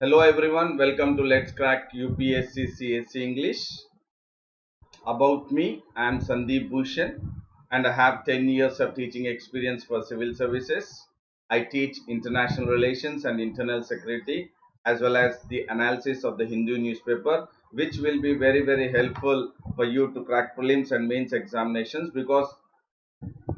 Hello everyone, welcome to Let's Crack UPSC CSE English. About me, I am Sandeep Bhushan and I have 10 years of teaching experience for civil services. I teach international relations and internal security as well as the analysis of the Hindu newspaper, which will be very helpful for you to crack prelims and mains examinations, because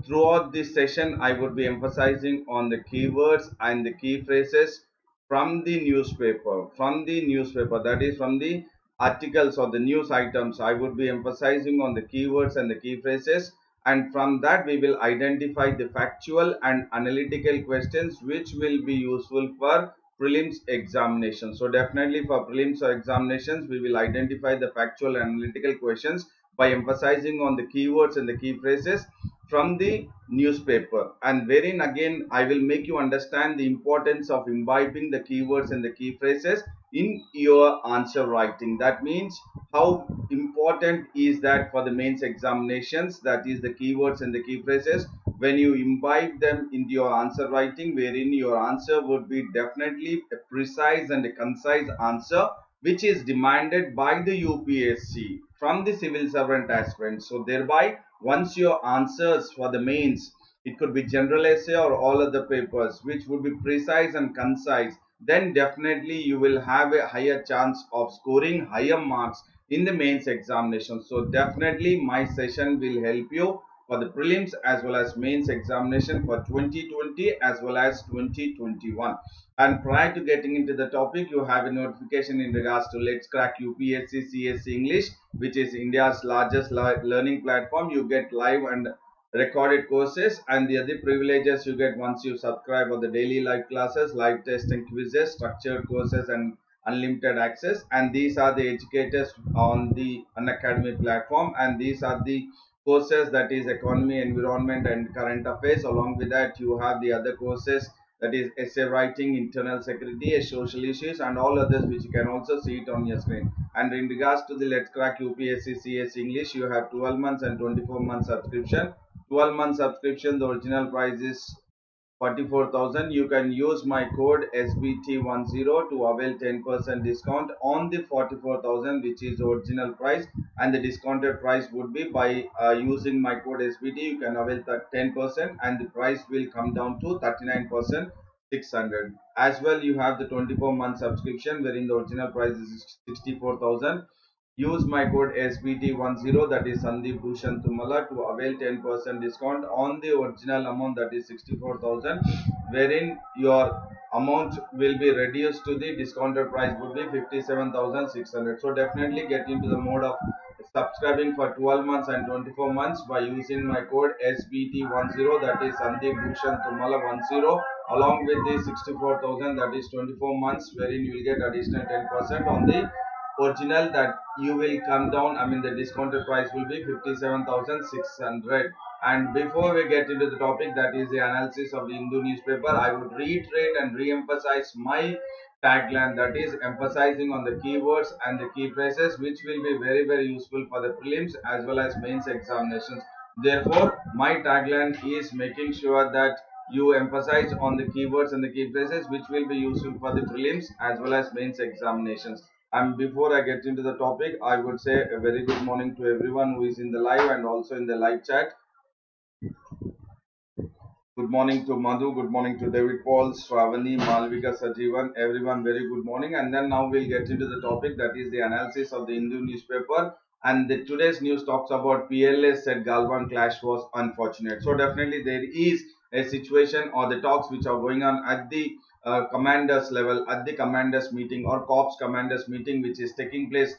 throughout this session, I would be emphasizing on the keywords and the key phrases from the newspaper. That is, from the articles or the news items, I would be emphasizing on the keywords and the key phrases. And from that, we will identify the factual and analytical questions which will be useful for prelims examination. So definitely for prelims or examinations, we will identify the factual and analytical questions by emphasizing on the keywords and the key phrases from the newspaper, and wherein again I will make you understand the importance of imbibing the keywords and the key phrases in your answer writing. That means how important is that for the mains examinations, that is the keywords and the key phrases. When you imbibe them into your answer writing, wherein your answer would be definitely a precise and a concise answer which is demanded by the UPSC from the civil servant aspirants. So thereby, once your answers for the mains, it could be general essay or all other papers, which would be precise and concise, then definitely you will have a higher chance of scoring higher marks in the mains examination. So definitely my session will help you for the prelims as well as mains examination for 2020 as well as 2021. And prior to getting into the topic, you have a notification in regards to Let's Crack UPSC CSE English, which is India's largest learning platform. You get live and recorded courses, and the other privileges you get once you subscribe for the daily live classes, live tests and quizzes, structured courses, and unlimited access. And these are the educators on the Unacademy platform, and these are the courses, that is economy, environment, and current affairs. Along with that, you have the other courses, that is essay writing, internal security, social issues, and all others, which you can also see it on your screen. And in regards to the Let's Crack UPSC CS English, you have 12 months and 24 months subscription. 12-month subscription, the original price is 44,000. You can use my code SBT10 to avail 10% discount on the 44,000, which is the original price, and the discounted price would be by using my code SBT, you can avail that 10%, and the price will come down to 39% 600. As well, you have the 24-month subscription, wherein the original price is 64,000. Use my code SBT10, that is Sandeep Bhushan Thummala, to avail 10% discount on the original amount, that is 64,000, wherein your amount will be reduced to the discounted price would be 57,600. So definitely get into the mode of subscribing for 12 months and 24 months by using my code SBT10, that is Sandeep Bhushan Thummala 10, along with the 64,000, that is 24 months, wherein you will get additional 10% on the original, that you will come down, I mean the discounted price will be 57,600. And before we get into the topic, that is the analysis of the Hindu newspaper, I would reiterate and re-emphasize my tagline, that is emphasizing on the keywords and the key phrases, which will be very useful for the prelims as well as mains examinations. Therefore my tagline is making sure that you emphasize on the keywords and the key phrases which will be useful for the prelims as well as mains examinations. And before I get into the topic, I would say a very good morning to everyone who is in the live and also in the live chat. Good morning to Madhu, good morning to David Paul, Shravani, Malvika, Sajivan, everyone very good morning. And then now we'll get into the topic, that is the analysis of the Hindu newspaper. And today's news talks about PLA said Galwan clash was unfortunate. So definitely there is a situation or the talks which are going on at the commanders level, at the commanders meeting or corps commanders meeting, which is taking place,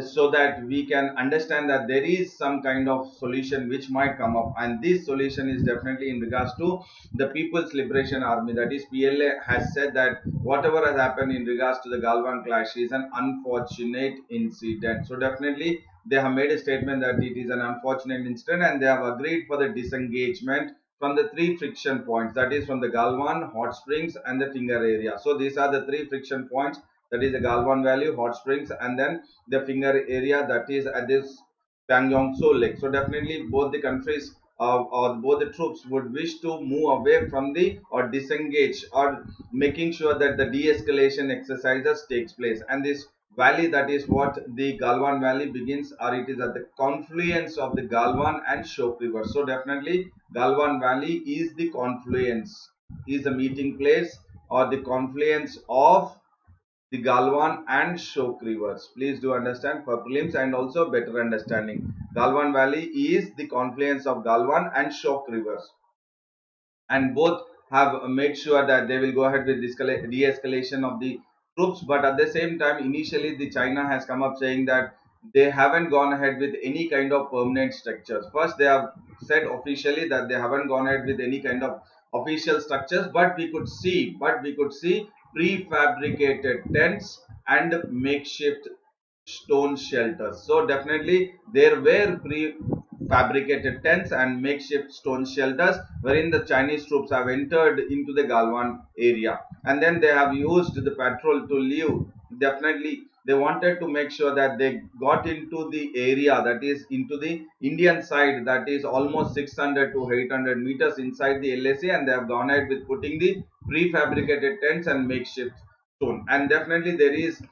so that we can understand that there is some kind of solution which might come up. And this solution is definitely in regards to the People's Liberation Army, that is PLA, has said that whatever has happened in regards to the Galwan clash is an unfortunate incident. So definitely they have made a statement that it is an unfortunate incident, and they have agreed for the disengagement from the three friction points, that is from the Galwan, Hot Springs, and the Finger area. So these are the three friction points, that is the Galwan Valley, Hot Springs, and then the Finger area, that is at this Pangyongso Lake. So definitely both the countries or both the troops would wish to move away from the or disengage, or making sure that the de-escalation exercises takes place. And this valley, that is what the Galwan Valley begins, or it is at the confluence of the Galwan and Shok River. So definitely Galwan Valley is the confluence, is the meeting place or the confluence of the Galwan and Shok rivers. Please do understand for prelims and also better understanding. Galwan Valley is the confluence of Galwan and Shok rivers, and both have made sure that they will go ahead with de-escalation of the troops. But at the same time, initially the China has come up saying that they haven't gone ahead with any kind of permanent structures. First, they have said officially that they haven't gone ahead with any kind of official structures, but we could see prefabricated tents and makeshift stone shelters. So definitely there were prefabricated tents and makeshift stone shelters wherein the Chinese troops have entered into the Galwan area, and then they have used the patrol to leave. Definitely they wanted to make sure that they got into the area, that is into the Indian side, that is almost 600 to 800 meters inside the LAC, and they have gone ahead with putting the prefabricated tents and makeshift stone. And definitely there is,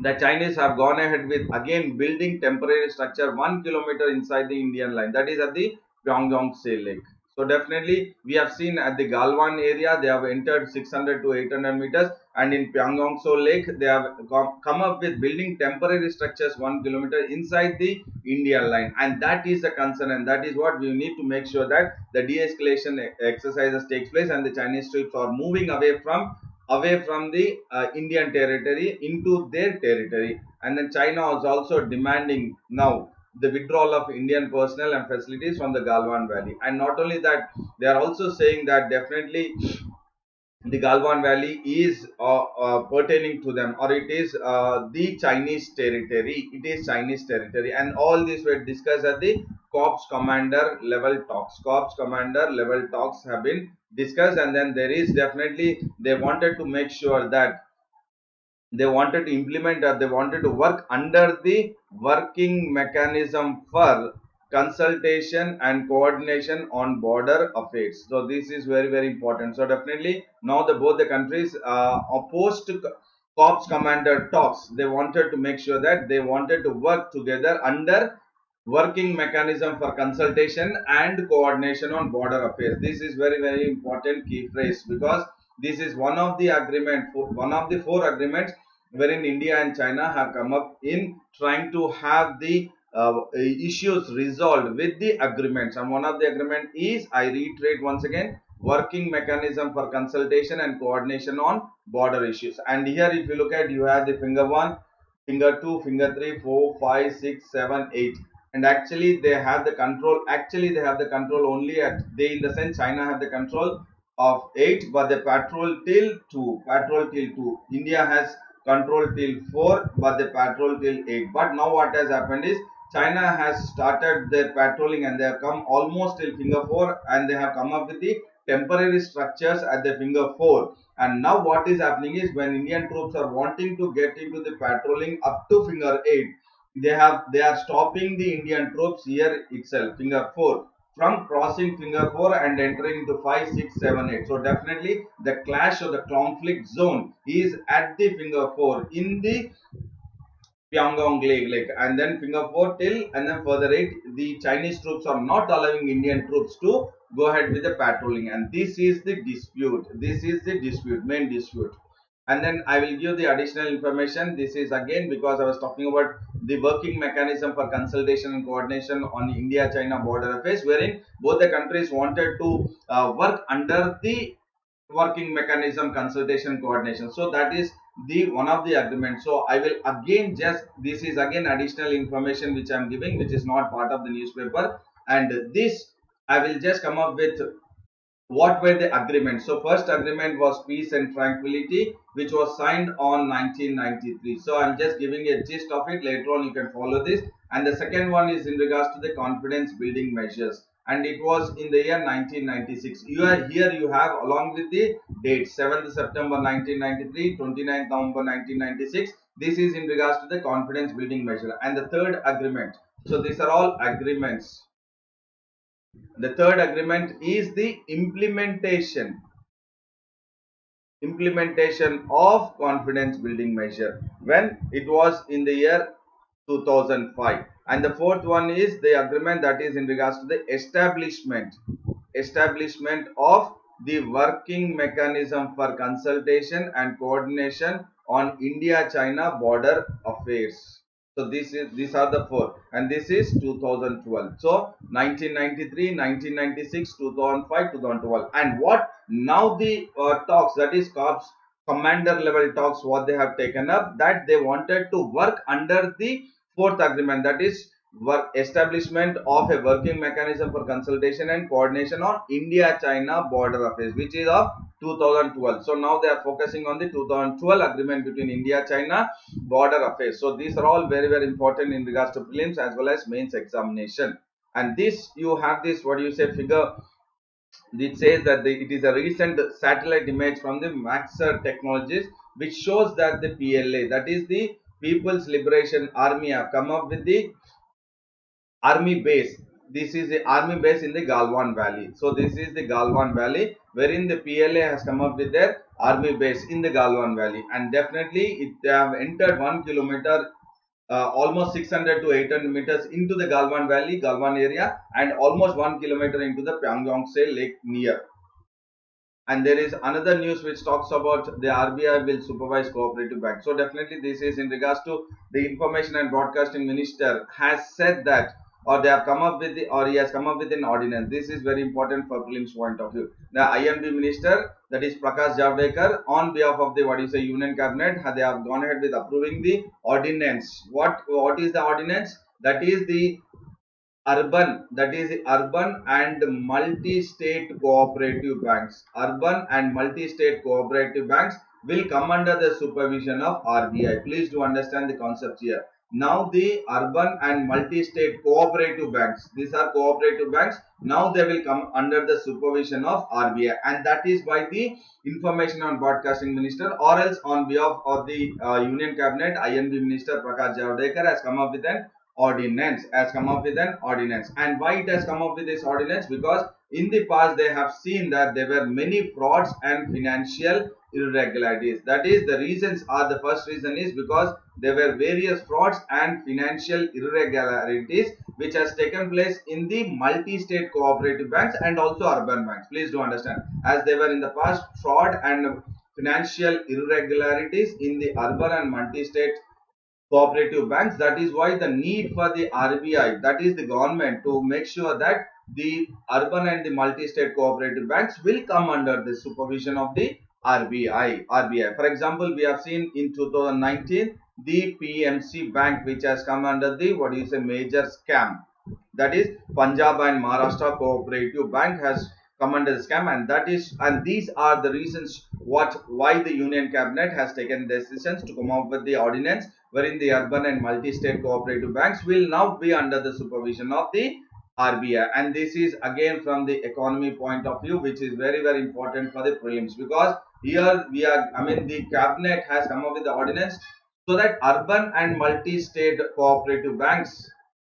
the Chinese have gone ahead with again building temporary structure 1 kilometer inside the Indian line, that is at the Pyongyang Sea Lake. So definitely we have seen at the Galwan area they have entered 600 to 800 meters, and in Pyongyang Sea Lake they have come up with building temporary structures 1 kilometer inside the Indian line, and that is the concern, and that is what we need to make sure that the de-escalation exercises takes place and the Chinese troops are moving away from the Indian territory into their territory. And then China is also demanding now the withdrawal of Indian personnel and facilities from the Galwan Valley. And not only that, they are also saying that definitely the Galwan Valley is pertaining to them, or it is the Chinese territory. It is Chinese territory, and all these were discussed at the Corps Commander level talks. Corps Commander level talks have been discussed, and then there is definitely they wanted to make sure that they wanted to implement, or they wanted to work under the working mechanism for consultation and coordination on border affairs. So this is very very important. So definitely now the both the countries opposed to corps commander talks, they wanted to make sure that they wanted to work together under working mechanism for consultation and coordination on border affairs. This is very very important key phrase, because this is one of the four agreements wherein India and China have come up in trying to have the issues resolved with the agreements. And one of the agreement is, I reiterate once again, working mechanism for consultation and coordination on border issues. And here if you look at, you have the finger 1, finger 2, finger 3, 4, 5, 6, 7, 8. And actually they have the control, only at, they in the sense China have the control of 8, but they patrol till 2. India has control till 4, but they patrol till 8. But now what has happened is, China has started their patrolling and they have come almost till finger 4, and they have come up with the temporary structures at the finger 4. And now what is happening is, when Indian troops are wanting to get into the patrolling up to finger 8, they are stopping the Indian troops here itself, finger 4, from crossing finger 4 and entering into 5, 6, 7, 8. So definitely the clash or the conflict zone is at the finger 4 in the Pyongyang Lake, and then finger 4 till, and then further 8, the Chinese troops are not allowing Indian troops to go ahead with the patrolling, and this is the dispute. Main dispute. And then I will give the additional information. This is again because I was talking about the working mechanism for consultation and coordination on India-China border affairs, wherein both the countries wanted to work under the working mechanism consultation coordination. So that is the one of the agreements. So I will again just, this is again additional information which I am giving, which is not part of the newspaper, and this I will just come up with what were the agreements. So first agreement was peace and tranquility, which was signed on 1993. So I'm just giving a gist of it, later on you can follow this. And the second one is in regards to the confidence building measures, and it was in the year 1996. Here you have along with the date 7th September 1993, 29th November 1996. This is in regards to the confidence building measure. And the third agreement, so these are all agreements. The third agreement is the implementation of confidence building measure when it was in the year 2005. And the fourth one is the agreement that is in regards to the establishment of the working mechanism for consultation and coordination on India China border affairs. So these are the four, and this is 2012. So 1993, 1996, 2005, 2012. And what now the talks, that is COPS, commander level talks, what they have taken up, that they wanted to work under the fourth agreement, that is work establishment of a working mechanism for consultation and coordination on India China border affairs, which is of 2012. So now they are focusing on the 2012 agreement between India China border affairs. So these are all very important in regards to prelims as well as mains examination. And this, you have this, what do you say, figure. It says that it is a recent satellite image from the Maxar Technologies, which shows that the PLA, that is the People's Liberation Army, have come up with the army base. This is the army base in the Galwan Valley. So this is the Galwan Valley, wherein the PLA has come up with their army base in the Galwan Valley. And definitely they have entered 1 kilometer, almost 600 to 800 meters into the Galwan Valley, Galwan area, and almost 1 kilometer into the Pyeongchang Lake near. And there is another news which talks about the RBI will supervise cooperative banks. So definitely this is in regards to the information and broadcasting minister has said that, or they have come up with the, or he has come up with an ordinance. This is very important for prelims point of view. The INB minister, that is Prakash Javadekar, on behalf of the, what is a union cabinet, they have gone ahead with approving the ordinance. What is the ordinance? That is the urban, that is urban and multi-state cooperative banks. Urban and multi-state cooperative banks will come under the supervision of RBI. Please do understand the concept here. Now the urban and multi-state cooperative banks, these are cooperative banks, now they will come under the supervision of RBI, and that is by the information and broadcasting minister, or else on behalf of the union cabinet, INB minister Prakash Javadekar has come up with an ordinance. And why it has come up with this ordinance? Because in the past they have seen that there were many frauds and financial irregularities. That is, the reasons are, the first reason is because there were various frauds and financial irregularities which has taken place in the multi-state cooperative banks and also urban banks. Please do understand, as they were in the past fraud and financial irregularities in the urban and multi-state cooperative banks. That is why the need for the RBI, that is the government, to make sure that the urban and the multi-state cooperative banks will come under the supervision of the RBI. For example, we have seen in 2019 the PMC Bank, which has come under the, what is a major scam. That is Punjab and Maharashtra Cooperative Bank has come under the scam, and that is, and these are the reasons why the Union Cabinet has taken decisions to come up with the ordinance wherein the urban and multi-state cooperative banks will now be under the supervision of the RBI. And this is again from the economy point of view, which is very important for the prelims, because here we are, I mean, the cabinet has come up with the ordinance so that urban and multi-state cooperative banks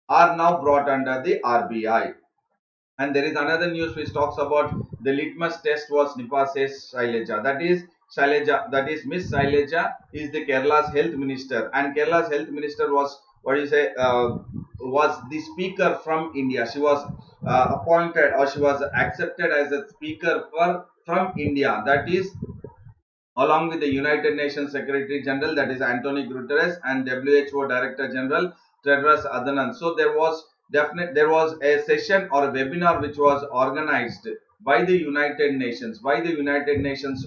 are now brought under the RBI. And there is another news which talks about the litmus test was Nipa, says Shailaja. That is Miss Shailaja is the Kerala's health minister, and Kerala's health minister was, what do you say, was the speaker from India. She was appointed, or she was accepted as a speaker from India. That is along with the United Nations Secretary General, that is Antonio Guterres, and WHO Director General Tedros Adhanom. So there was a session or a webinar which was organized by the United Nations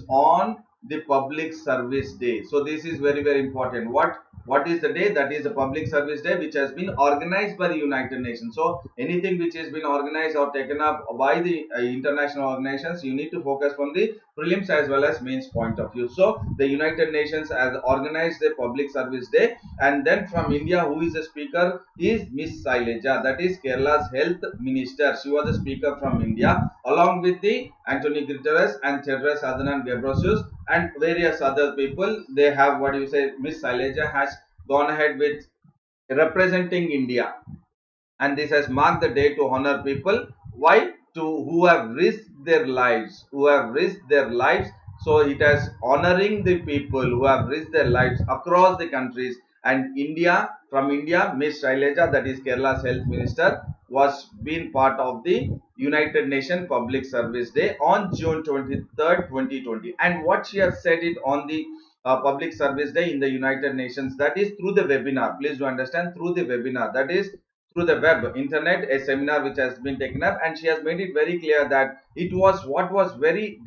on the Public Service Day. So this is very important. What is the day? That is the Public Service Day, which has been organized by the United Nations. So anything which has been organized or taken up by the international organizations, you need to focus from the prelims as well as mains point of view. So the United Nations has organized the Public Service Day, and then from India, who is the speaker is Miss Shailaja, that is Kerala's health minister. She was a speaker from India, along with the Antonio Guterres and Tedros Adhanom Ghebreyesus and various other people. They have, what do you say, Miss Shailaja has gone ahead with representing India, and this has marked the day to honor people Why? To who have risked their lives, so it has honoring the people who have risked their lives across the countries. And India, from India, Miss Shailaja, that is Kerala's health minister, was been part of the United Nations Public Service Day on June 23rd, 2020. And what she has said it on the Public Service Day in the United Nations, that is through the webinar. Please do understand, through the webinar, that is through the web, internet, a seminar which has been taken up, and she has made it very clear that it was what was very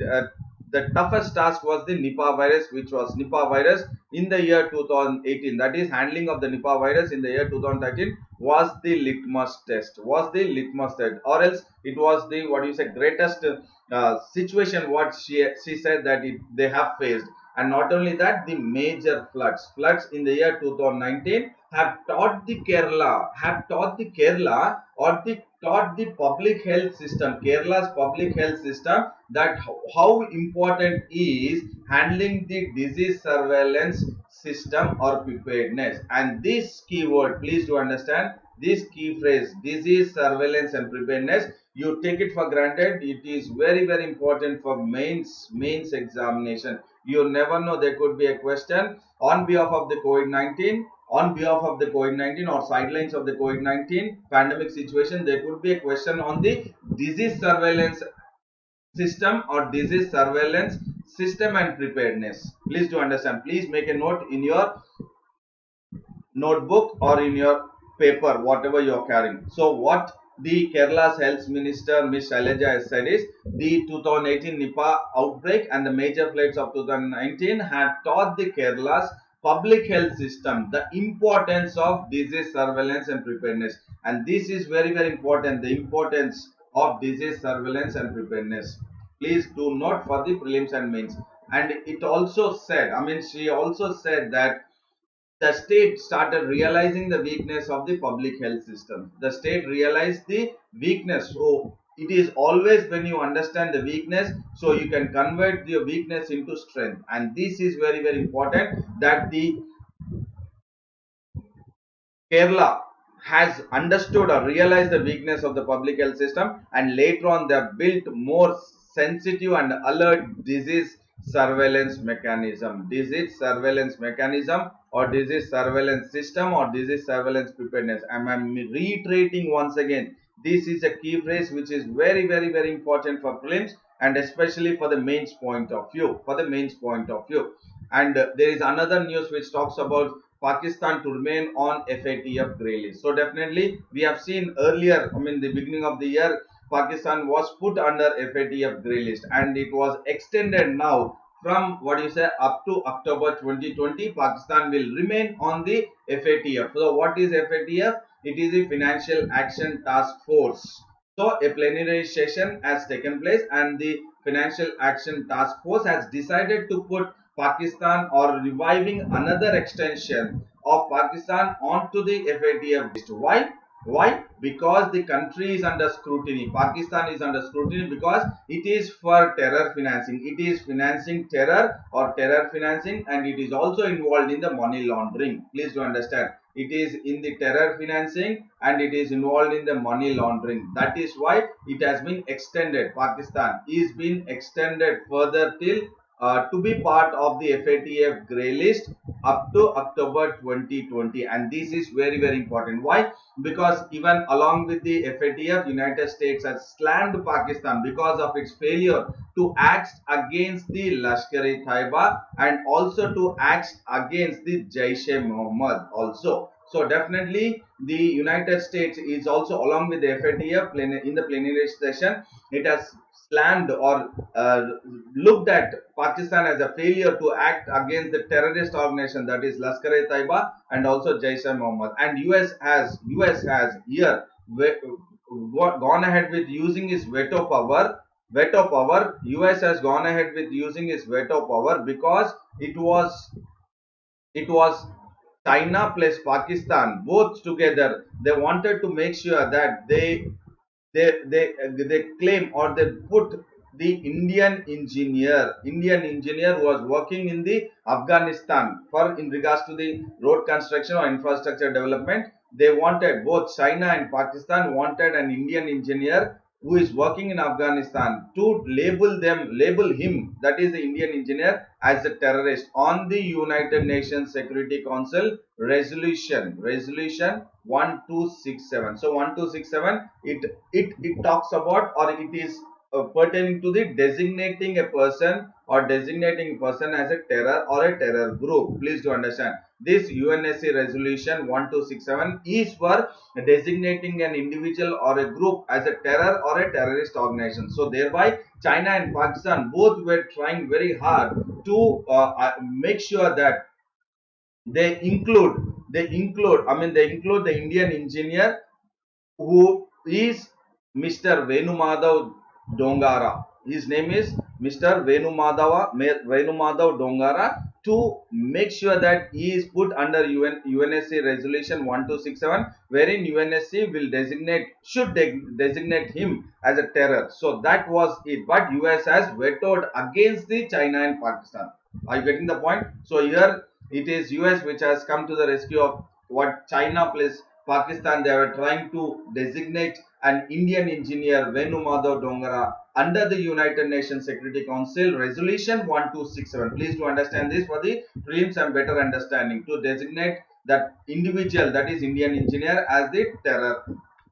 the toughest task was the Nipah virus, which was Nipah virus in the year 2018. That is, handling of the Nipah virus in the year 2013 was the litmus test, or else it was the, what you say, greatest situation what she said that they have faced. And not only that, the major floods in the year 2019 have taught the Kerala, or taught the public health system, Kerala's public health system, that how important is handling the disease surveillance system or preparedness. And this keyword, please do understand, this key phrase, disease surveillance and preparedness, you take it for granted. It is very, very important for mains examination. You never know, there could be a question on behalf of the COVID-19, or sidelines of the COVID-19 pandemic situation. There could be a question on the disease surveillance system or disease surveillance system and preparedness. Please do understand. Please make a note in your notebook or in your paper, whatever you are carrying. So what the Kerala's health minister Ms. Shailaja has said is, the 2018 Nipah outbreak and the major floods of 2019 have taught the Kerala's public health system the importance of disease surveillance and preparedness. And this is very, very important, the importance of disease surveillance and preparedness. Please do note for the prelims and mains. And it also said, she also said that the state started realizing the weakness of the public health system. The state realized the weakness. So it is always when you understand the weakness, so you can convert your weakness into strength. And this is very, very important, that the Kerala has understood or realized the weakness of the public health system, and later on they have built more sensitive and alert disease surveillance mechanism, or disease surveillance system, or disease surveillance preparedness. I'm reiterating once again, this is a key phrase which is very, very, very important for prelims, and especially for the mains point of view, And there is another news which talks about Pakistan to remain on FATF grey list. So definitely we have seen earlier, the beginning of the year, Pakistan was put under FATF grey list, and it was extended now from up to October 2020. Pakistan will remain on the FATF. So what is FATF? It is the Financial Action Task Force. So a plenary session has taken place, and the Financial Action Task Force has decided to put Pakistan, or reviving another extension of Pakistan onto the FATF list. Why? Because the country is under scrutiny. Pakistan is under scrutiny because it is for terror financing. It is financing terror or terror financing, and it is also involved in the money laundering. Please do understand. It is in the terror financing and it is involved in the money laundering. That is why it has been extended. Pakistan is being extended further till to be part of the FATF grey list up to October 2020, and this is very, very important. Why? Because even along with the FATF, United States has slammed Pakistan because of its failure to act against the Lashkar-e-Taiba and also to act against the Jaish-e-Mohammed also. So definitely the United States is also, along with the FATF, in the plenary session, it has slammed or looked at Pakistan as a failure to act against the terrorist organization, that is Lashkar-e-Taiba and also Jaish-e-Mohammed. And US has here gone ahead with using its veto power. US has gone ahead with using its veto power because it was China plus Pakistan both together. They wanted to make sure that they claim, or they put the Indian engineer who was working in the Afghanistan in regards to the road construction or infrastructure development. They wanted, both China and Pakistan wanted an Indian engineer who is working in Afghanistan, to label him, that is the Indian engineer, as a terrorist on the United Nations Security Council resolution 1267. So 1267, it talks about, or it is pertaining to the designating a person as a terror or a terror group. Please do understand, this UNSC resolution 1267 is for designating an individual or a group as a terror or a terrorist organization. So thereby China and Pakistan both were trying very hard to make sure that they include the Indian engineer, who is Mr. Venumadav Dongara. His name is Mr. Venumadav Dongara, to make sure that he is put under UNSC resolution 1267, wherein UNSC should designate him as a terror. So that was it. But US has vetoed against the China and Pakistan. Are you getting the point? So here it is US which has come to the rescue of what China plus Pakistan. They were trying to designate an Indian engineer, Venumadav Dongara, under the United Nations Security Council resolution 1267. Please to understand this for the prelims and better understanding, to designate that individual, that is Indian engineer, as the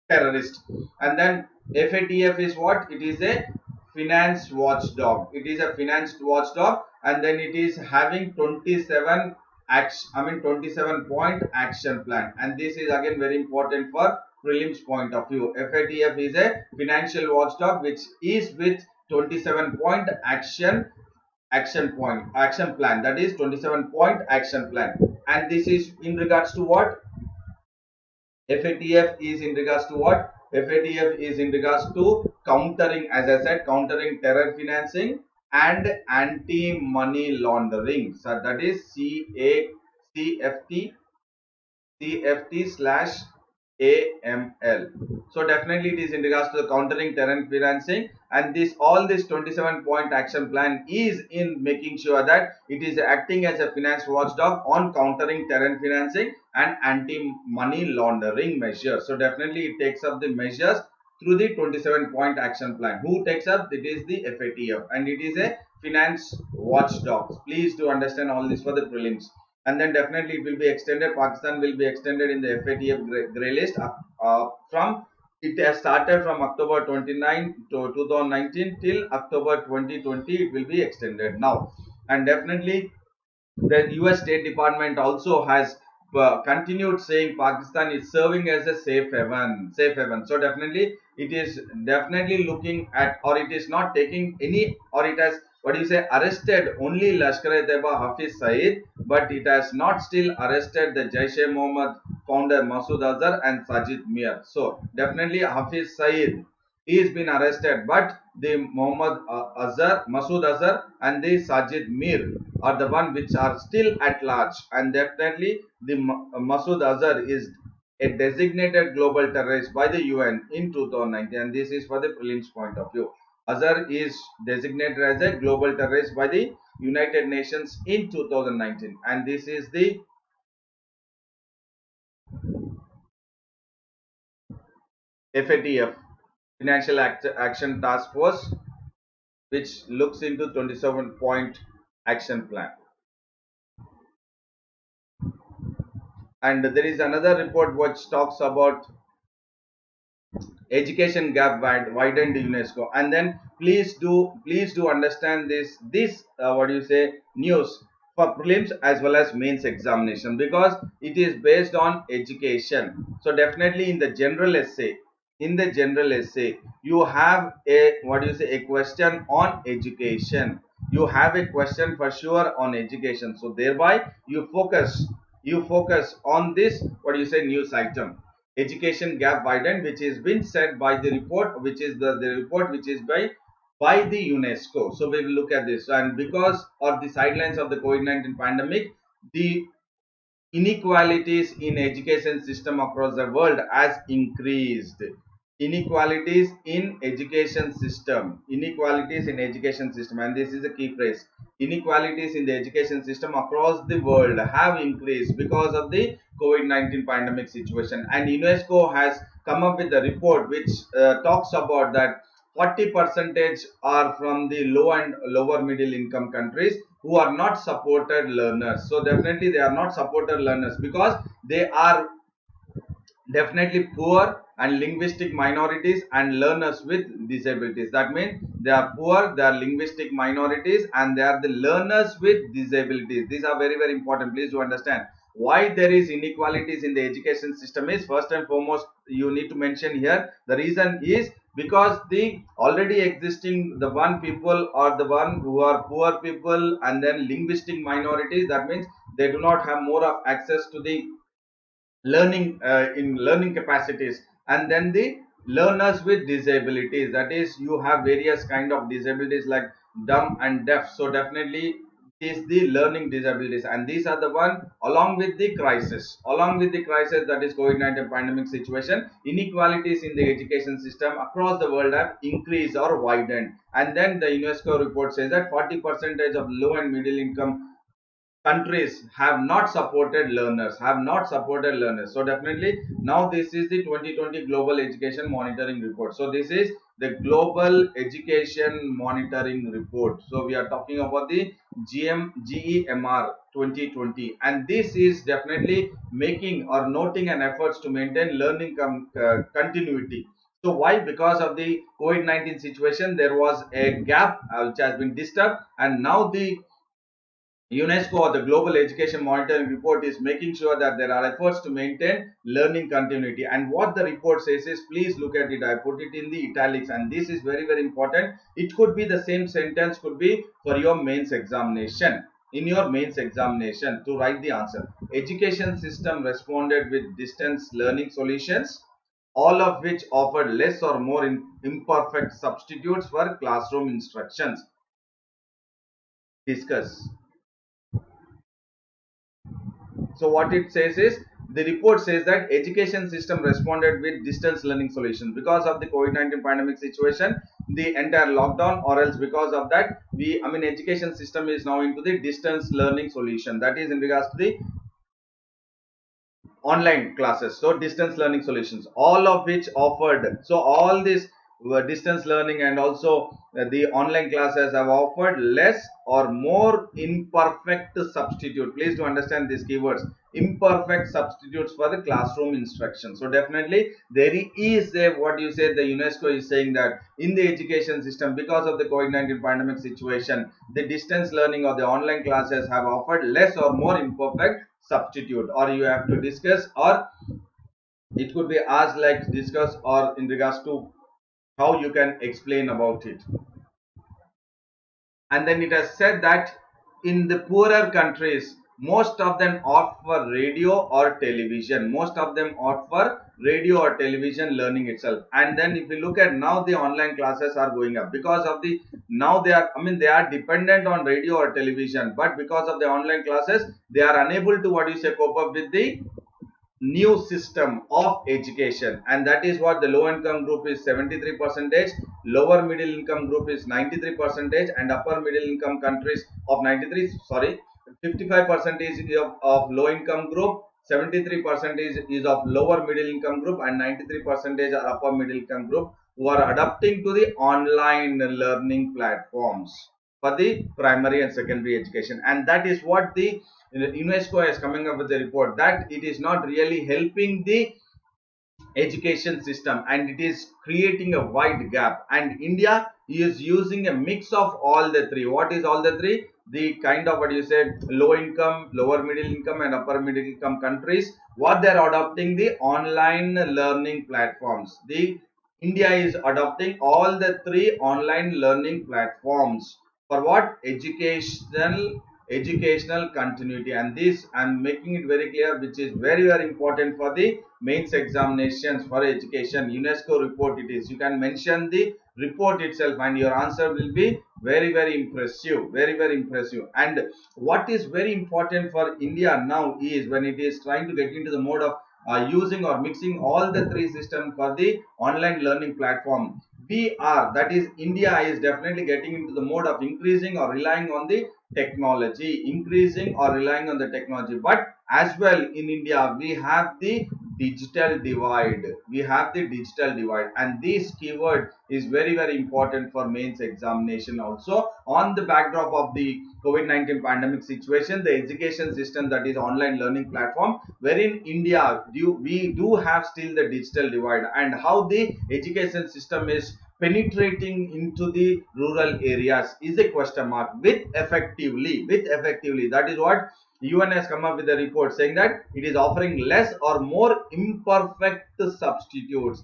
terrorist. And then FATF is what? It is a finance watchdog. It is a finance watchdog, and then it is having 27 27-point action plan, and this is again very important for prelims point of view. FATF is a financial watchdog which is with 27-point action plan, that is 27-point action plan. And this is in regards to what? FATF is in regards to what? FATF is in regards to countering, as I said, countering terror financing and anti-money laundering. So that is CFT/AML. So definitely it is in regards to the countering terror financing, and all this 27-point action plan is in making sure that it is acting as a finance watchdog on countering terror financing and anti-money laundering measures. So definitely it takes up the measures through the 27-point action plan. Who takes up? It is the FATF, and it is a finance watchdog. Please do understand all this for the prelims. And then definitely it will be extended. Pakistan will be extended in the FATF grey list from it has started from October 29 to 2019 till October 2020. It will be extended now. And definitely the US State Department also has continued saying Pakistan is serving as a safe haven. So definitely it is definitely looking at, or it is not taking any, or it has arrested only Lashkar-e-Taiba Hafiz Saeed, but it has not still arrested the Jaish-e-Mohammed founder Masood Azhar and Sajid Mir. So definitely Hafiz Saeed is been arrested, but the Masood Azhar and the Sajid Mir are the one which are still at large, and definitely the Masood Azhar is a designated global terrorist by the UN in 2019, and this is for the prelims point of view. Azhar is designated as a global terrorist by the United Nations in 2019, and this is the FATF, Financial Action Task Force, which looks into 27-point action plan. And there is another report which talks about education gap widened UNESCO. And then please do understand this news for prelims as well as mains examination, because it is based on education. So definitely in the general essay you have a question on education. You have a question for sure on education, so thereby you focus on this news item, education gap widened, which is been said by the report, which is the report which is by the UNESCO. So we will look at this. And because of the sidelines of the COVID-19 pandemic, the inequalities in education system across the world has increased. Inequalities in education system, and this is a key phrase. Inequalities in the education system across the world have increased because of the COVID-19 pandemic situation, and UNESCO has come up with a report which talks about that 40% are from the low and lower middle income countries who are not supported learners. So definitely they are not supported learners because they are definitely poor and linguistic minorities and learners with disabilities. That means they are poor, they are linguistic minorities, and they are the learners with disabilities. These are very very important. Please to understand why there is inequalities in the education system is first and foremost you need to mention here. The reason is because the already existing the one people or the one who are poor people and then linguistic minorities, that means they do not have more of access to the learning in learning capacities, and then the learners with disabilities, that is you have various kind of disabilities like dumb and deaf. So definitely is the learning disabilities, and these are the one along with the crisis, that is COVID-19 pandemic situation, inequalities in the education system across the world have increased or widened. And then the UNESCO report says that 40% of low and middle income countries have not supported learners. So definitely now this is the 2020 global education monitoring report. So this is the global education monitoring report. So we are talking about the GEMR 2020, and this is definitely making or noting an efforts to maintain learning continuity. So why? Because of the COVID-19 situation there was a gap which has been disturbed, and now the UNESCO or the Global Education Monitoring Report is making sure that there are efforts to maintain learning continuity. And what the report says is, please look at it. I put it in the italics, and this is very very important. It could be the same sentence, could be for your mains examination. In your mains examination, to write the answer, education system responded with distance learning solutions, all of which offered less or more imperfect substitutes for classroom instructions. Discuss. So what it says is, the report says that education system responded with distance learning solutions because of the COVID-19 pandemic situation, the entire lockdown, or else because of that education system is now into the distance learning solution, that is in regards to the online classes. So distance learning solutions, all of which offered, so all this distance learning and also the online classes have offered less or more imperfect substitute. Please to understand these keywords, imperfect substitutes for the classroom instruction. So definitely there is a, what you say, the UNESCO is saying that in the education system, because of the COVID-19 pandemic situation, the distance learning or the online classes have offered less or more imperfect substitute, or you have to discuss, or it could be asked like discuss, or in regards to how you can explain about it. And then it has said that in the poorer countries, most of them opt for radio or television, most of them opt for radio or television learning itself. And then if you look at now, the online classes are going up because of the, now they are, they are dependent on radio or television, but because of the online classes they are unable to, what you say, cope up with the new system of education. And that is what the low income group is 73%, lower middle income group is 93%, and upper middle income countries of 55% of low income group, 73% is of lower middle income group, and 93% are upper middle income group, who are adapting to the online learning platforms for the primary and secondary education. And that is what the UNESCO is coming up with a report, that it is not really helping the education system and it is creating a wide gap. And India is using a mix of all the three. What is all the three? The kind of, what you said, low income, lower middle income and upper middle income countries, what they are adopting, the online learning platforms. The India is adopting all the three online learning platforms for what? Educational continuity. And this I'm making it very clear, which is very very important for the mains examinations for education. UNESCO report it is, you can mention the report itself and your answer will be very very impressive, very very impressive. And what is very important for India now is, when it is trying to get into the mode of using or mixing all the three systems for the online learning platform, we are, that is India is definitely getting into the mode of increasing or relying on the technology, increasing or relying on the technology. But as well in India we have the digital divide. We have the digital divide, and this keyword is very important for mains examination also. On the backdrop of the COVID-19 pandemic situation, the education system, that is online learning platform, wherein India we do have still the digital divide, and how the education system is penetrating into the rural areas is a question mark. With effectively, that is what UN has come up with a report saying that it is offering less or more imperfect substitute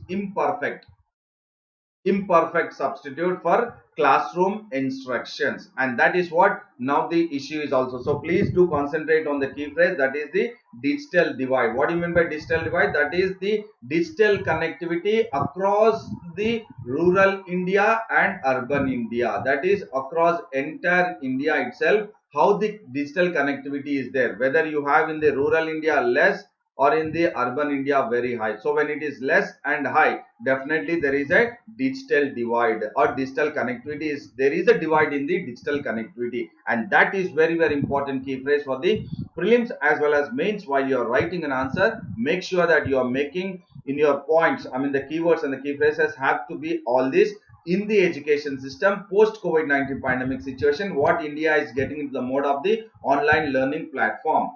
for classroom instructions, and that is what now the issue is also. So please do concentrate on the key phrase, that is the digital divide. What do you mean by digital divide? That is the digital connectivity across the rural India and urban India, that is across entire India itself. How the digital connectivity is there, whether you have in the rural India less or in the urban India very high. So when it is less and high, definitely there is a digital divide, or digital connectivity is, there is a divide in the digital connectivity, and that is very important key phrase for the prelims as well as mains. While you are writing an answer, make sure that you are making in your points, I mean the keywords and the key phrases have to be all this in the education system post COVID-19 pandemic situation, what India is getting into the mode of the online learning platform.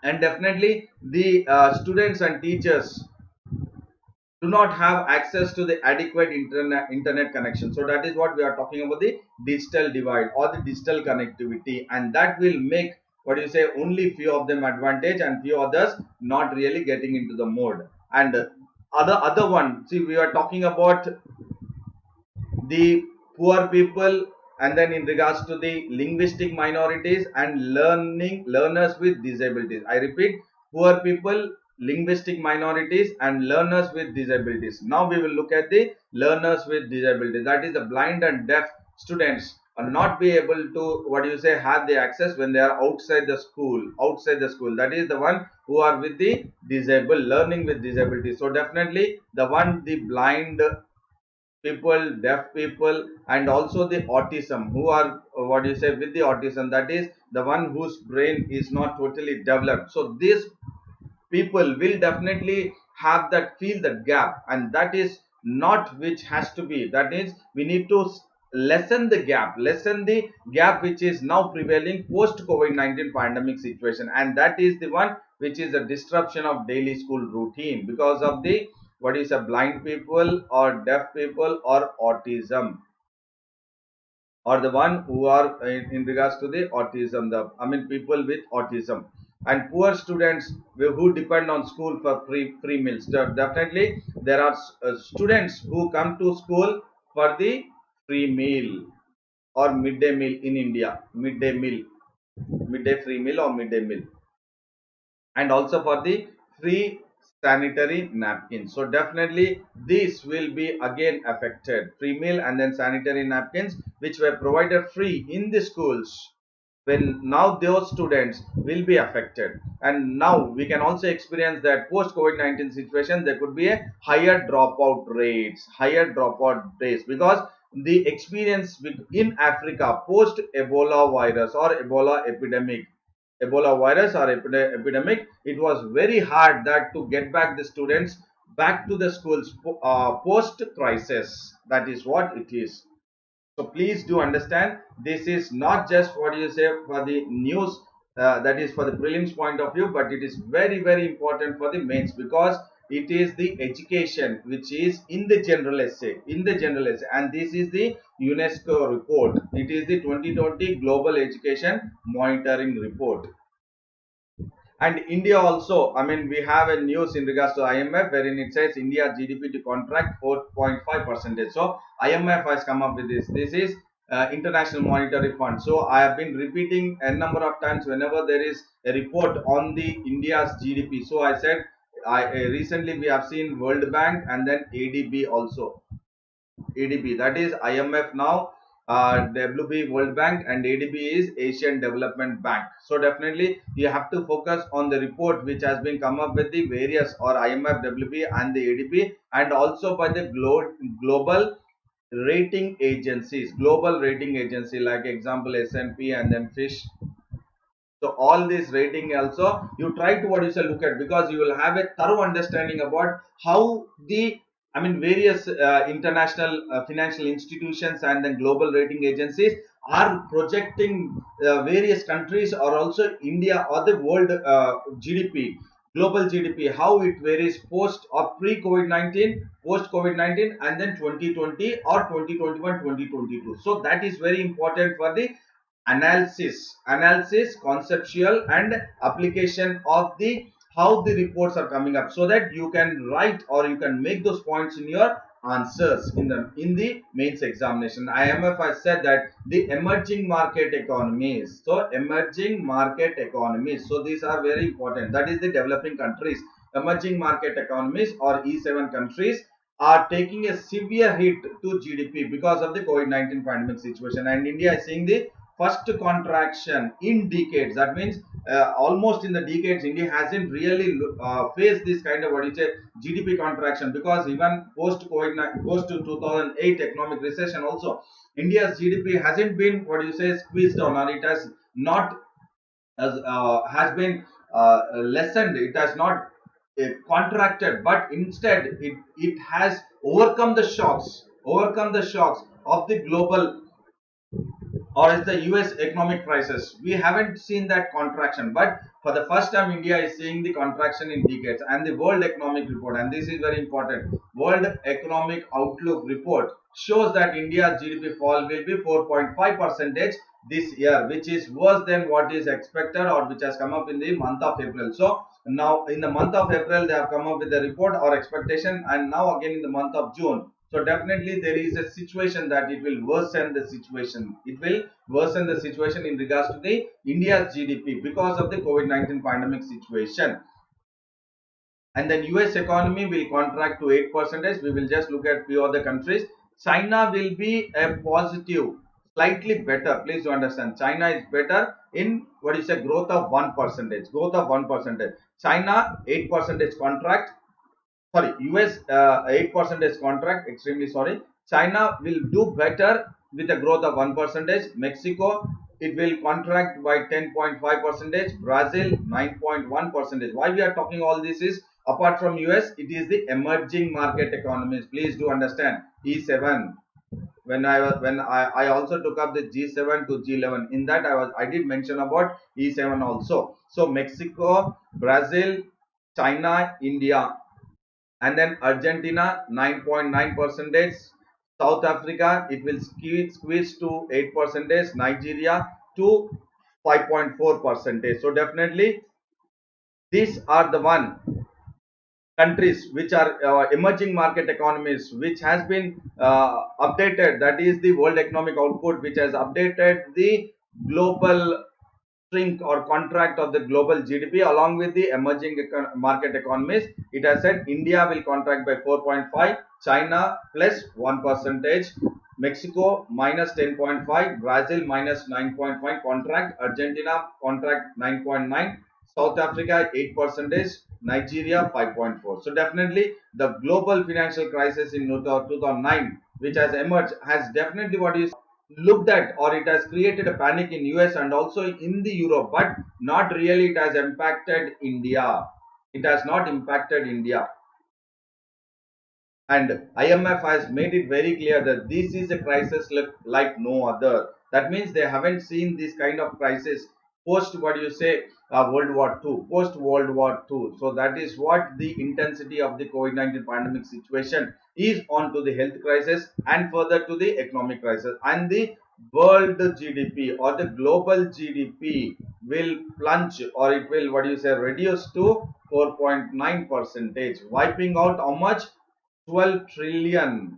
And definitely the students and teachers do not have access to the adequate internet connection. So that is what we are talking about, the digital divide or the digital connectivity, and that will make, what do you say, only few of them advantage and few others not really getting into the mode. And other one, see, we are talking about the poor people, and then in regards to the linguistic minorities and learners with disabilities. I repeat, poor people, linguistic minorities and learners with disabilities. Now we will look at the learners with disabilities, that is the blind and deaf students are not be able to, what do you say, have the access when they are outside the school, that is the one who are with the disabled, learning with disability. So definitely the one, the blind people, deaf people, and also the autism, who are, what do you say, with the autism, that is the one whose brain is not totally developed. So these people will definitely have that, feel that gap, and that is not which has to be. That is, we need to lessen the gap which is now prevailing post COVID-19 pandemic situation, and that is the one which is a disruption of daily school routine because of the, what is a blind people or deaf people or autism, or the one who are in regards to the autism, the, I mean people with autism, and poor students who depend on school for free meals. Definitely there are students who come to school for the free meal or midday meal in India, midday free meal or midday meal, and also for the free sanitary napkins. So definitely this will be again affected, free meal and then sanitary napkins which were provided free in the schools, when now those students will be affected. And now we can also experience that post COVID-19 situation there could be a higher dropout rates because the experience in Africa post Ebola virus or Ebola virus or epidemic, it was very hard that to get back the students back to the schools post crisis. That is what it is. So please do understand, this is not just, what you say, for the news, that is for the prelims point of view, but it is very important for the mains, because it is the education which is in the general essay, and this is the UNESCO report. It is the 2020 Global Education Monitoring Report. And India also, I mean, we have a news in regards to IMF wherein it says India GDP to contract 4.5%. So IMF has come up with this. This is International Monetary Fund. So I have been repeating a number of times whenever there is a report on the India's GDP. So I said, recently we have seen World Bank and then ADB also. ADB, that is IMF now, WB World Bank, and ADB is Asian Development Bank. So definitely you have to focus on the report which has been come up with the various, or IMF, WB and the ADB, and also by the global rating agencies, like example S&P and then Fish So all this rating also you try to what you say look at, because you will have a thorough understanding about how the various international financial institutions and then global rating agencies are projecting various countries or also India or the world GDP, global GDP, how it varies post or pre COVID-19, post COVID-19, and then 2020 or 2021, 2022. So that is very important for the analysis, conceptual and application of the how the reports are coming up, so that you can write or you can make those points in your answers in the mains examination. IMF has said that the emerging market economies, so emerging market economies, so these are very important, that is the developing countries. Emerging market economies or E7 countries are taking a severe hit to GDP because of the COVID-19 pandemic situation, and India is seeing the first contraction in decades. That means almost in the decades India hasn't really faced this kind of what you say GDP contraction, because even post COVID, post 2008 economic recession also, India's GDP hasn't been what you say squeezed down, or it has not has been lessened, it has not contracted, but instead it has overcome the shocks of the global or is the US economic crisis. We haven't seen that contraction, but for the first time India is seeing the contraction in decades. And the World Economic Report, and this is very important, World Economic Outlook report shows that India's GDP fall will be 4.5% this year, which is worse than what is expected or which has come up in the month of April. So now in the month of April they have come up with the report or expectation, and now again in the month of June. So definitely there is a situation that it will worsen the situation. It will worsen the situation in regards to the India's GDP because of the COVID-19 pandemic situation. And then US economy will contract to 8%. We will just look at few other countries. China will be a positive, slightly better. Please do understand, China is better in what is a growth of 1%. Growth of 1%. China 8% contract. Sorry, US 8% contract, extremely sorry. China will do better with a growth of 1%. Mexico, it will contract by 10.5%. Brazil 9.1%. Why we are talking all this is, apart from US, it is the emerging market economies. Please do understand, E7. When I also took up the G7 to G11, in that I did mention about E7 also. So Mexico, Brazil, China, India, and then Argentina 9.9%, South Africa it will squeeze to 8%, Nigeria to 5.4%. So definitely these are the one countries which are emerging market economies, which has been updated, that is the World Economic Output, which has updated the global shrink or contract of the global GDP along with the emerging market economies. It has said India will contract by 4.5, China plus 1%, Mexico minus 10.5, Brazil minus 9.5 contract, Argentina contract 9.9, South Africa 8%, Nigeria 5.4. So definitely the global financial crisis in 2009 which has emerged has definitely what is looked at, or it has created a panic in US and also in the Europe, but not really it has impacted India. It has not impacted India. And IMF has made it very clear that this is a crisis like no other. That means they haven't seen this kind of crisis post what you say World War II, post World War II. So that is what the intensity of the COVID-19 pandemic situation is on to the health crisis and further to the economic crisis. And the world GDP or the global GDP will plunge, or it will what you say reduce to 4.9%, wiping out how much? 12 trillion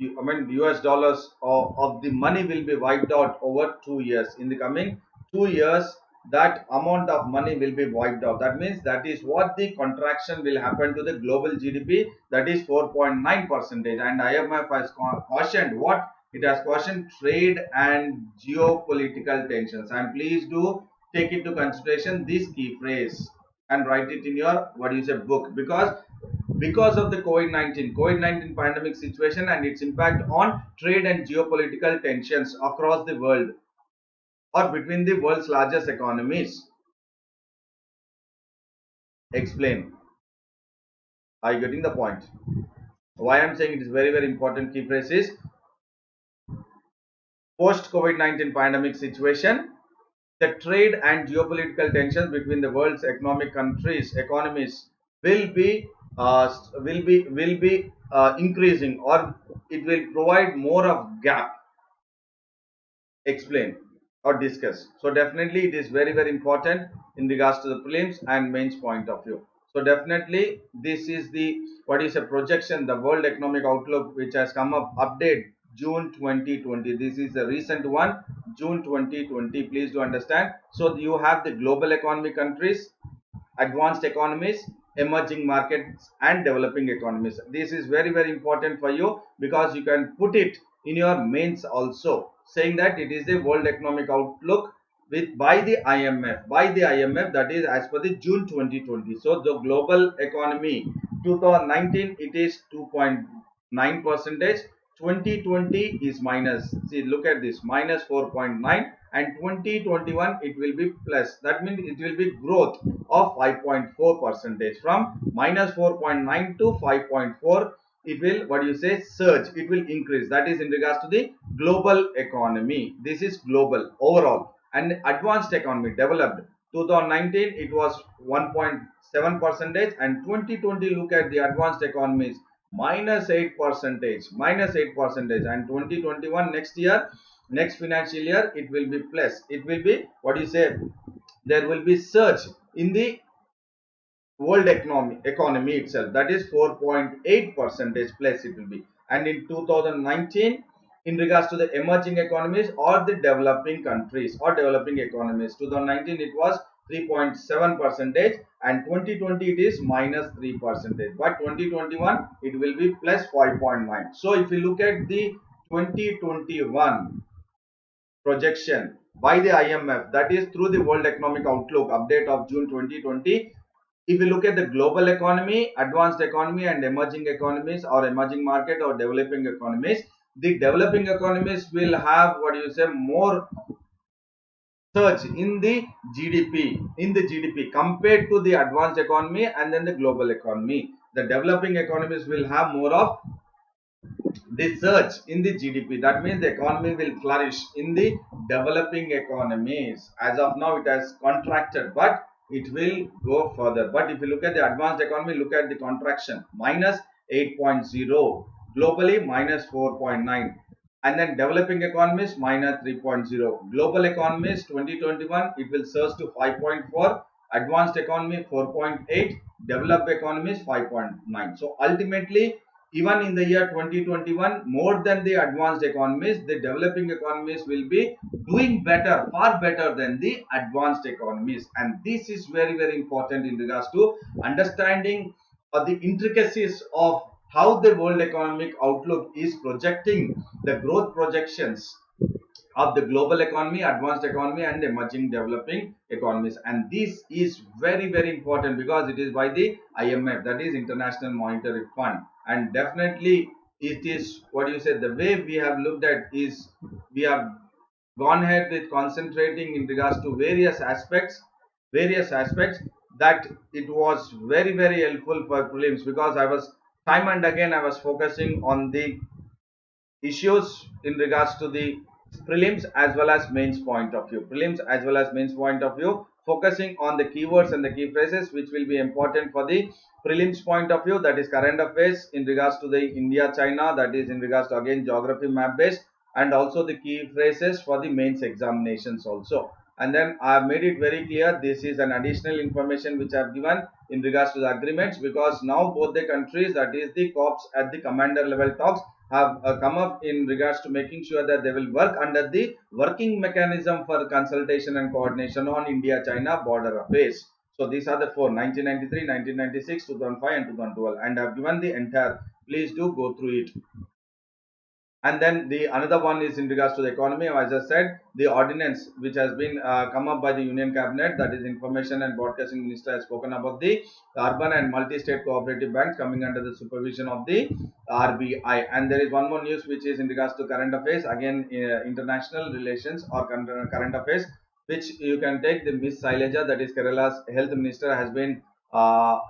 US dollars of the money will be wiped out over 2 years. In the coming 2 years, that amount of money will be wiped out. That means that is what the contraction will happen to the global GDP, that is 4.9%. And IMF has cautioned what? It has cautioned trade and geopolitical tensions. And please do take into consideration this key phrase and write it in your what is a book, because of the COVID-19 pandemic situation and its impact on trade and geopolitical tensions across the world. or between the world's largest economies? Explain. Are you getting the point? Why I'm saying it is very, very important. Key phrase is post COVID-19 pandemic situation. The trade and geopolitical tensions between the world's economies will be increasing, or it will provide more of gap. Explain or discuss. So definitely it is very, very important in regards to the prelims and mains point of view. So definitely this is the what is a projection, the World Economic Outlook, which has come up update June 2020. This is a recent one, June 2020. Please do understand. So you have the global economy countries, advanced economies, emerging markets, and developing economies. This is very, very important for you because you can put it in your mains also, saying that it is the World Economic Outlook with by the IMF, that is as per the June 2020. So the global economy 2019 it is 2.9 percentage, 2020 is minus, see look at this, minus 4.9, and 2021 it will be plus, that means it will be growth of 5.4 percentage, from minus 4.9 to 5.4. It will, what do you say, surge, it will increase. That is in regards to the global economy. This is global overall. And advanced economy, developed, 2019 it was 1.7 percentage, and 2020 look at the advanced economies, minus 8 percentage, and 2021 next year, next financial year, it will be plus, it will be, what do you say, there will be surge in the world economy itself, that is 4.8 percentage plus it will be. And in 2019, in regards to the emerging economies or the developing countries or developing economies, 2019 it was 3.7 percentage, and 2020 it is minus 3 percentage, but 2021 it will be plus 5.9. so if you look at the 2021 projection by the IMF, that is through the World Economic Outlook update of June 2020. If you look at the global economy, advanced economy, and emerging economies or emerging market or developing economies, the developing economies will have, what do you say, more surge in the GDP compared to the advanced economy and then the global economy. The developing economies will have more of the surge in the GDP. That means the economy will flourish in the developing economies. As of now, it has contracted, but it will go further. But if you look at the advanced economy, look at the contraction, minus 8.0, globally minus 4.9, and then developing economies minus 3.0. Global economies 2021 it will surge to 5.4, advanced economy 4.8, developed economies 5.9. So ultimately, even in the year 2021, more than the advanced economies, the developing economies will be doing better, far better than the advanced economies. And this is very, very important in regards to understanding the intricacies of how the World Economic Outlook is projecting the growth projections of the global economy, advanced economy, and emerging developing economies. And this is very, very important because it is by the IMF, that is International Monetary Fund. And definitely it is, what you say, the way we have looked at is we have gone ahead with concentrating in regards to various aspects that it was very, very helpful for prelims, because I was time and again I was focusing on the issues in regards to the prelims as well as mains point of view, focusing on the keywords and the key phrases which will be important for the prelims point of view, that is current affairs in regards to the India China, that is in regards to again geography map based, and also the key phrases for the mains examinations also. And then I have made it very clear this is an additional information which I have given in regards to the agreements, because now both the countries, that is the corps at the commander level talks, have come up in regards to making sure that they will work under the working mechanism for consultation and coordination on India-China border affairs. So these are the four: 1993, 1996, 2005, and 2012. And I have given the entire. Please do go through it. And then the another one is in regards to the economy. As I said, the ordinance which has been come up by the Union Cabinet, that is Information and Broadcasting Minister, has spoken about the urban and multi-state cooperative banks coming under the supervision of the RBI. And there is one more news which is in regards to current affairs, again international relations or current affairs, which you can take. The Miss Sailaja, that is Kerala's health minister, has been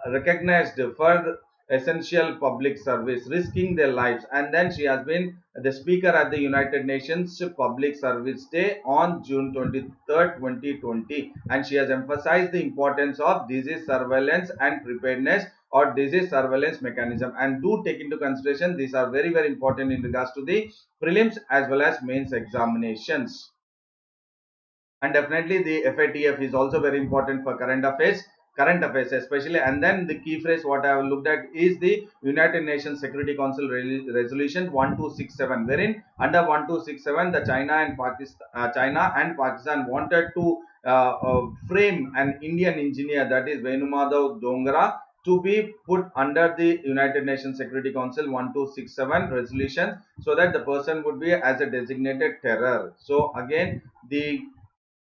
recognized for essential public service, risking their lives. And then she has been the speaker at the United Nations Public Service Day on June 23rd, 2020. And she has emphasized the importance of disease surveillance and preparedness, or disease surveillance mechanism. And do take into consideration, these are very, very important in regards to the prelims as well as mains examinations. And definitely the FATF is also very important for current affairs especially. And then the key phrase what I have looked at is the United Nations Security Council resolution 1267, wherein under 1267 the China and Pakistan wanted to frame an Indian engineer, that is Venumadav Dongara, to be put under the United Nations Security Council 1267 resolution, so that the person would be as a designated terror. So again, the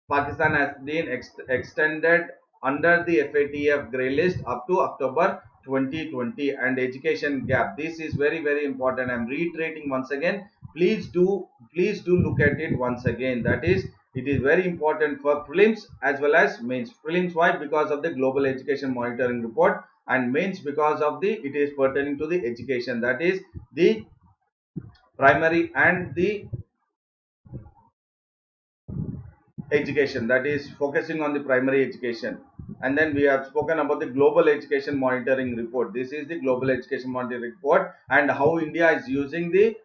Pakistan has been extended under the FATF grey list up to October 2020. And education gap, this is very, very important. I'm reiterating once again, please do look at it once again. That is, it is very important for prelims as well as mains. Prelims why? Because of the global education monitoring report, and mains because of the it is pertaining to the education, that is the primary and the education, that is focusing on the primary education. And then we have spoken about the global education monitoring report. This is the global education monitoring report and how India is using the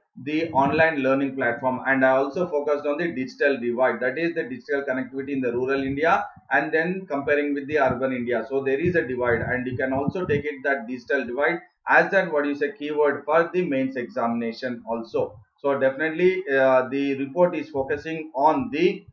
online learning platform. And I also focused on the digital divide, that is the digital connectivity in the rural India, and then comparing with the urban India. So there is a divide, and you can also take it that digital divide as that what you say keyword for the mains examination also. So definitely the report is focusing on the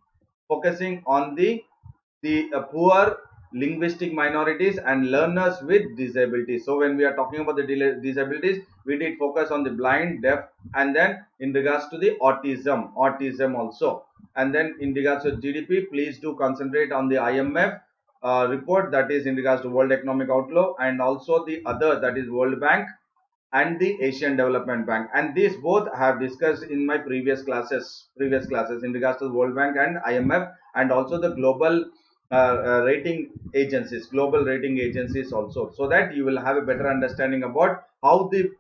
poor, linguistic minorities and learners with disabilities. So when we are talking about the disabilities, we did focus on the blind, deaf, and then in regards to the autism also. And then in regards to GDP, please do concentrate on the IMF report, that is in regards to World Economic Outlook, and also the other, that is World Bank and the Asian Development Bank. And these both I have discussed in my previous classes in regards to the World Bank and IMF, and also the global rating agencies also, so that you will have a better understanding about how the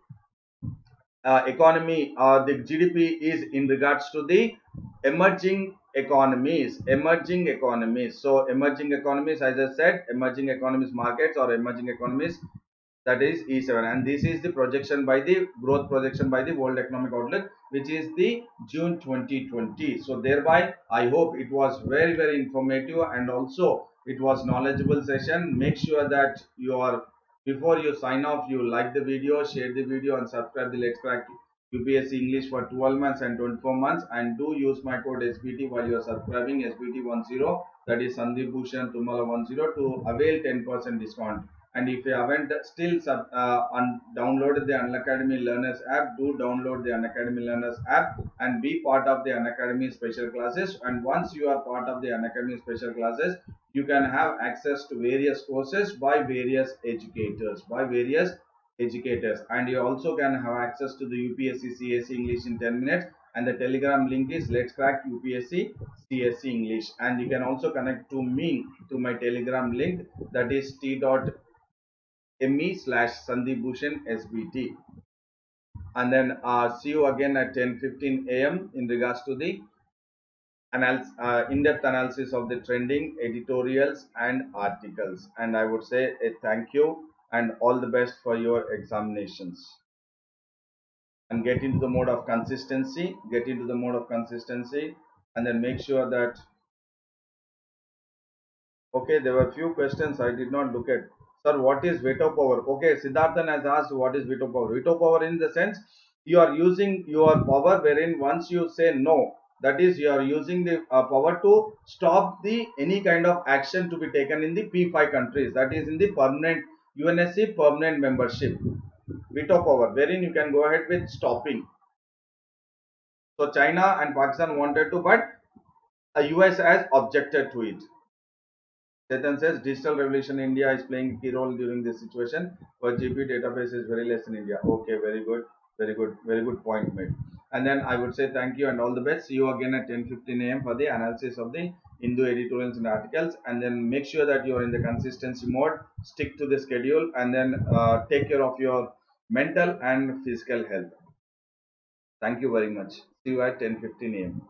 economy or the GDP is in regards to the emerging economies. So emerging economies, as I said, emerging economies markets or emerging economies, that is E7. And this is the projection by the growth projection by the World Economic Outlook, which is the June 2020. So thereby I hope it was very, very informative, and also it was knowledgeable session. Make sure that you are, before you sign off, you like the video, share the video, and subscribe the Let's Crack UPSC English for 12 months and 24 months. And do use my code SBT while you are subscribing, SBT10, that is Sandeep Bhushan Thummala 10, to avail 10% discount. And if you haven't still downloaded the Unacademy Learners app, do download the Unacademy Learners app and be part of the Unacademy special classes. And once you are part of the Unacademy special classes, you can have access to various courses by various educators, and you also can have access to the UPSC CSE English in 10 minutes. And the Telegram link is Let's Crack UPSC CSE English. And you can also connect to me through my Telegram link, that is t.me/Sandeep Bhushan SBT. And then see you again at 10:15 a.m. in regards to the in-depth analysis of the trending editorials and articles. And I would say a thank you and all the best for your examinations. And get into the mode of consistency. And then make sure that, okay, there were a few questions I did not look at. Sir, what is veto power? Okay, Siddharthan has asked what is veto power. Veto power in the sense you are using your power, wherein once you say no, that is you are using the power to stop the any kind of action to be taken in the P5 countries, that is in the permanent UNSC permanent membership. Veto power, wherein you can go ahead with stopping. So China and Pakistan wanted to, but US has objected to it. Chetan says digital revolution in India is playing a key role during this situation, but GP database is very less in India. Okay, very good, very good, very good point made. And then I would say thank you and all the best. See you again at 10:15 a.m. for the analysis of the Hindu editorials and articles. And then make sure that you are in the consistency mode. Stick to the schedule, and then take care of your mental and physical health. Thank you very much. See you at 10:15 a.m.